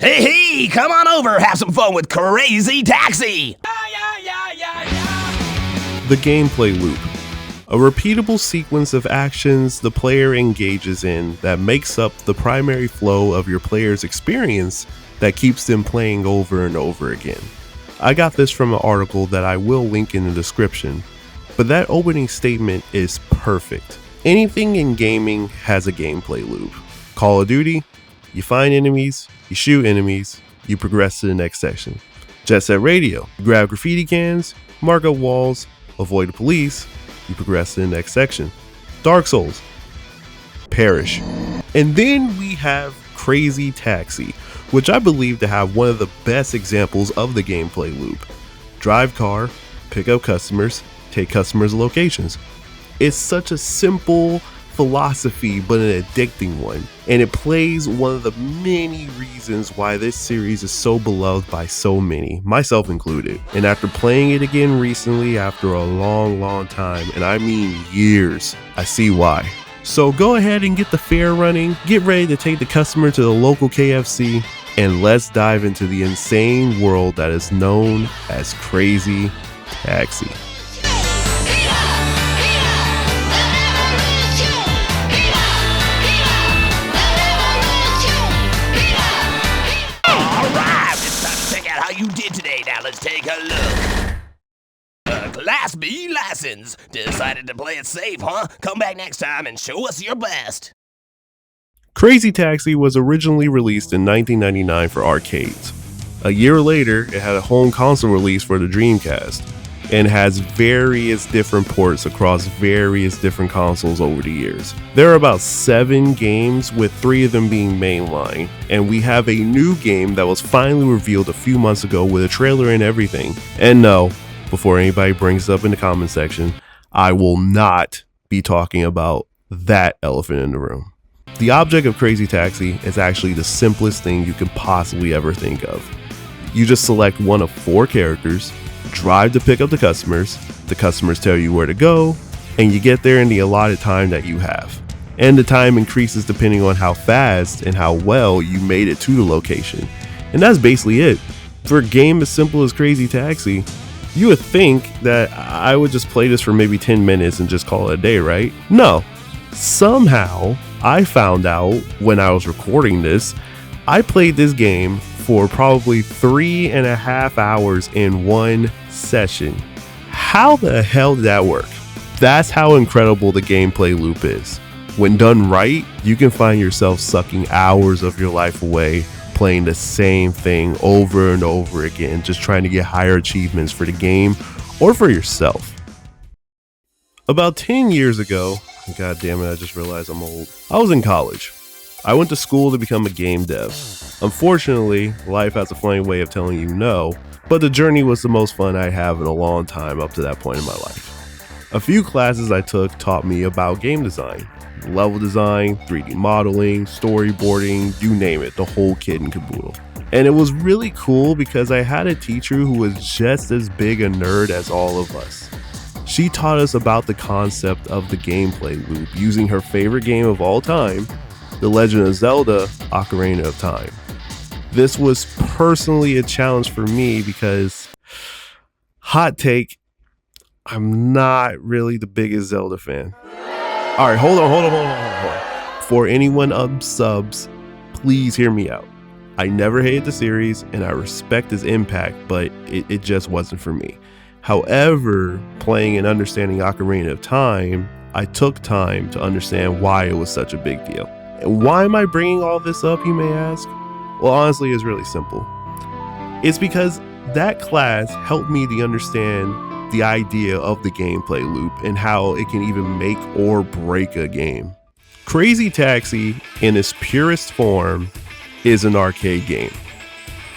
Hey, come on over, have some fun with Crazy Taxi! The gameplay loop. A repeatable sequence of actions the player engages in that makes up the primary flow of your player's experience that keeps them playing over and over again. I got this from an article that I will link in the description, but that opening statement is perfect. Anything in gaming has a gameplay loop. Call of Duty, you find enemies, you shoot enemies, you progress to the next section. Jet Set Radio, you grab graffiti cans, mark up walls, avoid the police, you progress to the next section. Dark Souls, perish. And then we have Crazy Taxi, which I believe to have one of the best examples of the gameplay loop. Drive car, pick up customers, take customers' locations. It's such a simple philosophy, but an addicting one, and it plays one of the many reasons why this series is so beloved by so many, myself included. And after playing it again recently after a long time, and I mean years, I see why. So go ahead and get the fair running, get ready to take the customer to the local KFC, and let's dive into the insane world that is known as Crazy Taxi. You did today. Now let's take a look. Class B license. Decided to play it safe, huh? Come back next time and show us your best. Crazy Taxi was originally released in 1999 for arcades. A year later, it had a home console release for the Dreamcast, and has various different ports across various different consoles over the years. There are about 7 games, with 3 of them being mainline, and we have a new game that was finally revealed a few months ago with a trailer and everything. And no, before anybody brings it up in the comment section, I will not be talking about that elephant in the room. The object of Crazy Taxi is actually the simplest thing you could possibly ever think of. You just select one of 4 characters, drive to pick up the customers tell you where to go, and you get there in the allotted time that you have. And the time increases depending on how fast and how well you made it to the location. And that's basically it. For a game as simple as Crazy Taxi, you would think that I would just play this for maybe 10 minutes and just call it a day, right? No. Somehow, I found out when I was recording this, I played this game for probably 3.5 hours in one session. How the hell did that work? That's how incredible the gameplay loop is. When done right, you can find yourself sucking hours of your life away playing the same thing over and over again, just trying to get higher achievements for the game or for yourself. About 10 years ago, god damn it, I just realized I'm old. I was in college. I went to school to become a game dev. Unfortunately, life has a funny way of telling you no, but the journey was the most fun I have in a long time up to that point in my life. A few classes I took taught me about game design, level design, 3D modeling, storyboarding, you name it, the whole kit and caboodle. And it was really cool because I had a teacher who was just as big a nerd as all of us. She taught us about the concept of the gameplay loop using her favorite game of all time, The Legend of Zelda: Ocarina of Time. This was personally a challenge for me because, hot take, I'm not really the biggest Zelda fan. All right, hold on. For anyone subs, please hear me out. I never hated the series and I respect its impact, but it just wasn't for me. However, playing and understanding Ocarina of Time, I took time to understand why it was such a big deal. And why am I bringing all this up, you may ask? Well, honestly, it's really simple. It's because that class helped me to understand the idea of the gameplay loop and how it can even make or break a game. Crazy Taxi, in its purest form, is an arcade game.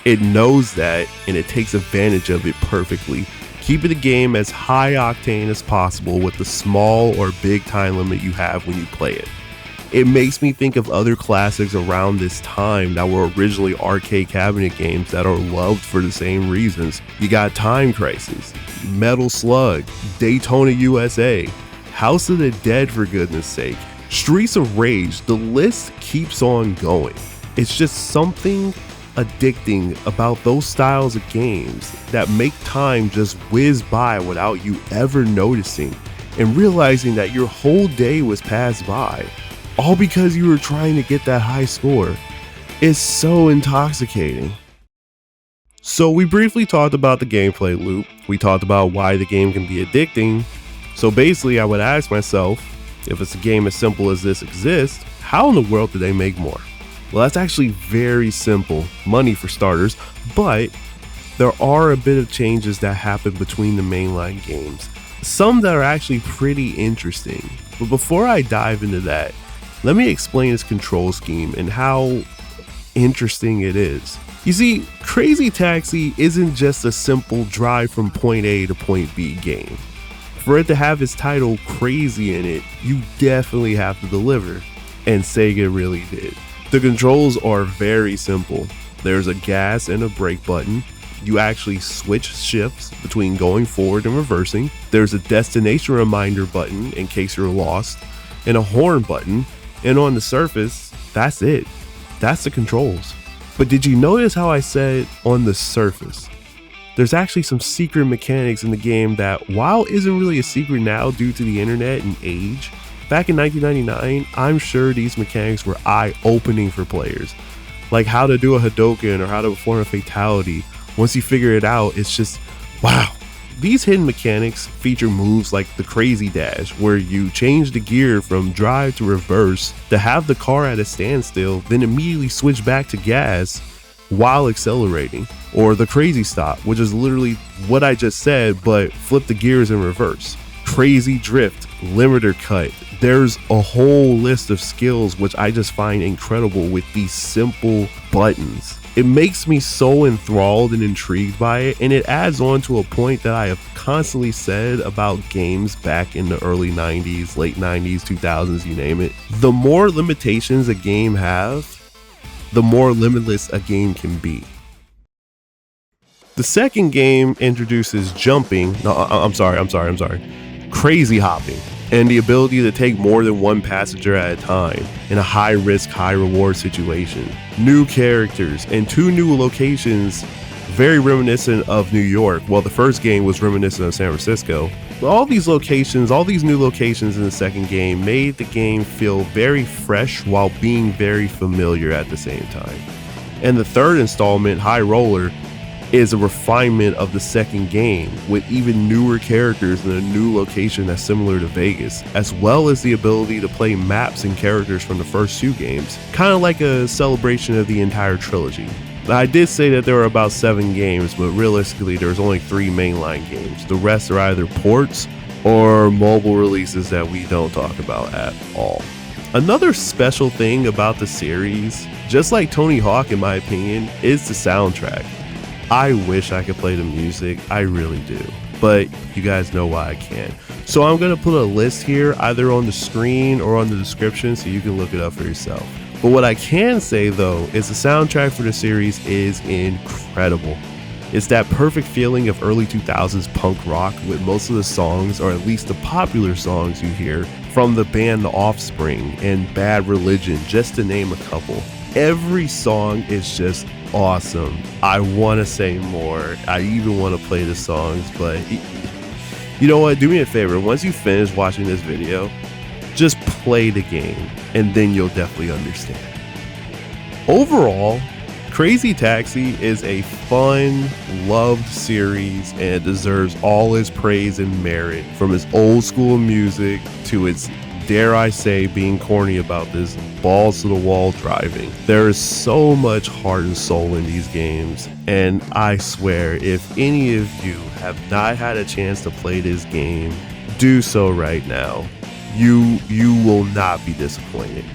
It knows that, and it takes advantage of it perfectly, keeping the game as high octane as possible with the small or big time limit you have when you play it. It makes me think of other classics around this time that were originally arcade cabinet games that are loved for the same reasons. You got Time Crisis, Metal Slug, Daytona USA, House of the Dead for goodness sake, Streets of Rage, the list keeps on going. It's just something addicting about those styles of games that make time just whiz by without you ever noticing and realizing that your whole day was passed by, all because you were trying to get that high score, is so intoxicating. So we briefly talked about the gameplay loop, we talked about why the game can be addicting. So basically I would ask myself, if it's a game as simple as this exists, how in the world do they make more? Well, that's actually very simple, money for starters, but there are a bit of changes that happen between the mainline games, some that are actually pretty interesting. But before I dive into that, let me explain its control scheme and how interesting it is. You see, Crazy Taxi isn't just a simple drive from point A to point B game. For it to have its title Crazy in it, you definitely have to deliver, and Sega really did. The controls are very simple. There's a gas and a brake button. You actually switch shifts between going forward and reversing. There's a destination reminder button in case you're lost, and a horn button, and on the surface, that's it. That's the controls. But did you notice how I said on the surface? There's actually some secret mechanics in the game that, while isn't really a secret now due to the internet and age, back in 1999, I'm sure these mechanics were eye-opening for players. Like how to do a Hadouken or how to perform a fatality. Once you figure it out, it's just, wow. These hidden mechanics feature moves like the Crazy Dash, where you change the gear from drive to reverse to have the car at a standstill, then immediately switch back to gas while accelerating. Or the Crazy Stop, which is literally what I just said, but flip the gears in reverse. Crazy Drift, Limiter Cut. There's a whole list of skills which I just find incredible with these simple buttons. It makes me so enthralled and intrigued by it, and it adds on to a point that I have constantly said about games back in the early 90s, late 90s, 2000s, you name it. The more limitations a game have, the more limitless a game can be. The second game introduces jumping, crazy hopping, and the ability to take more than one passenger at a time in a high risk, high reward situation. New characters and 2 new locations, very reminiscent of New York. Well, the first game was reminiscent of San Francisco. But all these new locations in the second game made the game feel very fresh while being very familiar at the same time. And the third installment, High Roller, is a refinement of the second game with even newer characters in a new location that's similar to Vegas, as well as the ability to play maps and characters from the first 2 games, kind of like a celebration of the entire trilogy. I did say that there were about 7 games, but realistically there's only 3 mainline games. The rest are either ports or mobile releases that we don't talk about at all. Another special thing about the series, just like Tony Hawk in my opinion, is the soundtrack. I wish I could play the music, I really do, but you guys know why I can't. So I'm gonna put a list here either on the screen or on the description so you can look it up for yourself. But what I can say though is the soundtrack for the series is incredible. It's that perfect feeling of early 2000s punk rock with most of the songs, or at least the popular songs you hear, from the band The Offspring and Bad Religion, just to name a couple. Every song is just awesome. I want to say more. I even want to play the songs, but you know what? Do me a favor. Once you finish watching this video, just play the game and then you'll definitely understand. Overall, Crazy Taxi is a fun, loved series and deserves all its praise and merit, from its old school music to its, dare I say, being corny about this, balls to the wall driving. There is so much heart and soul in these games, and I swear if any of you have not had a chance to play this game, do so right now. You will not be disappointed.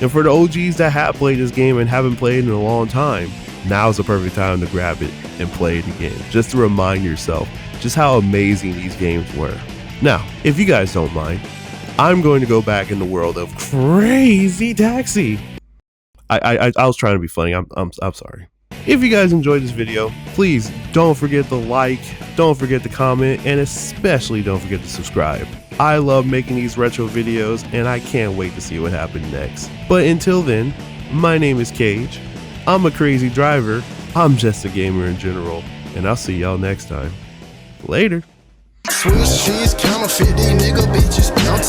And for the OGs that have played this game and haven't played in a long time, now's the perfect time to grab it and play it again, just to remind yourself just how amazing these games were. Now, if you guys don't mind, I'm going to go back in the world of Crazy Taxi. I was trying to be funny. I'm sorry. If you guys enjoyed this video, please don't forget to like, don't forget to comment, and especially don't forget to subscribe. I love making these retro videos and I can't wait to see what happens next. But until then, my name is Cage, I'm a crazy driver. I'm just a gamer in general. And I'll see y'all next time. Later. Swiss cheese, counterfeit, these nigga bitches. I'm